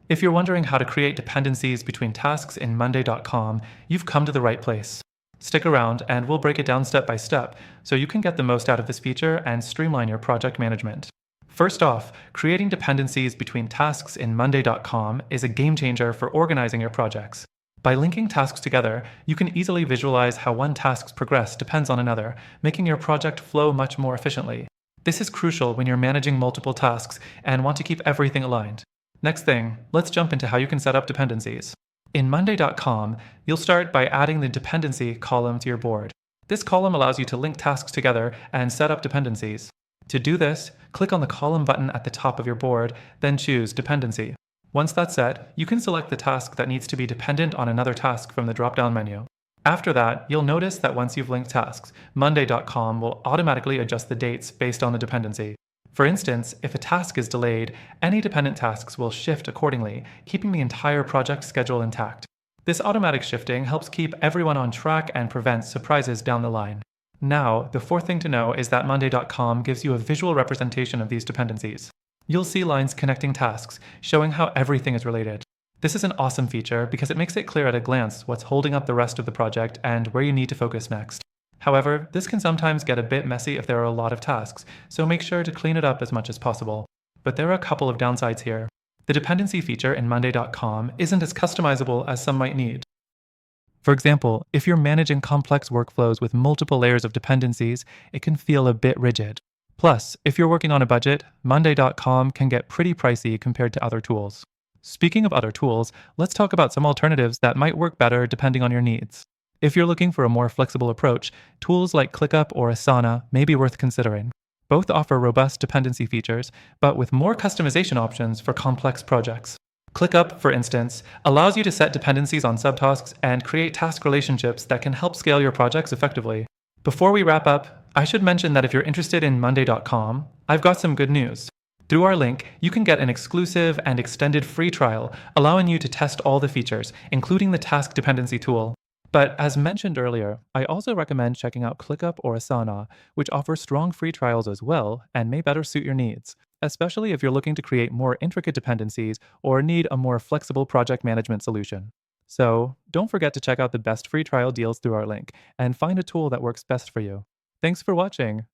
If you're wondering how to create dependencies between tasks in Monday.com, you've come to the right place. Stick around and we'll break it down step by step so you can get the most out of this feature and streamline your project management. First off, creating dependencies between tasks in Monday.com is a game changer for organizing your projects. By linking tasks together, you can easily visualize how one task's progress depends on another, making your project flow much more efficiently. This is crucial when you're managing multiple tasks and want to keep everything aligned. Next thing, let's jump into how you can set up dependencies. In Monday.com, you'll start by adding the dependency column to your board. This column allows you to link tasks together and set up dependencies. To do this, click on the column button at the top of your board, then choose Dependency. Once that's set, you can select the task that needs to be dependent on another task from the drop-down menu. After that, you'll notice that once you've linked tasks, Monday.com will automatically adjust the dates based on the dependency. For instance, if a task is delayed, any dependent tasks will shift accordingly, keeping the entire project schedule intact. This automatic shifting helps keep everyone on track and prevents surprises down the line. Now, the fourth thing to know is that Monday.com gives you a visual representation of these dependencies. You'll see lines connecting tasks, showing how everything is related. This is an awesome feature because it makes it clear at a glance what's holding up the rest of the project and where you need to focus next. However, this can sometimes get a bit messy if there are a lot of tasks, so make sure to clean it up as much as possible. But there are a couple of downsides here. The dependency feature in Monday.com isn't as customizable as some might need. For example, if you're managing complex workflows with multiple layers of dependencies, it can feel a bit rigid. Plus, if you're working on a budget, Monday.com can get pretty pricey compared to other tools. Speaking of other tools, let's talk about some alternatives that might work better depending on your needs. If you're looking for a more flexible approach, tools like ClickUp or Asana may be worth considering. Both offer robust dependency features, but with more customization options for complex projects. ClickUp, for instance, allows you to set dependencies on subtasks and create task relationships that can help scale your projects effectively. Before we wrap up, I should mention that if you're interested in Monday.com, I've got some good news. Through our link, you can get an exclusive and extended free trial, allowing you to test all the features, including the task dependency tool. But as mentioned earlier, I also recommend checking out ClickUp or Asana, which offer strong free trials as well and may better suit your needs, especially if you're looking to create more intricate dependencies or need a more flexible project management solution. So don't forget to check out the best free trial deals through our link and find a tool that works best for you. Thanks for watching.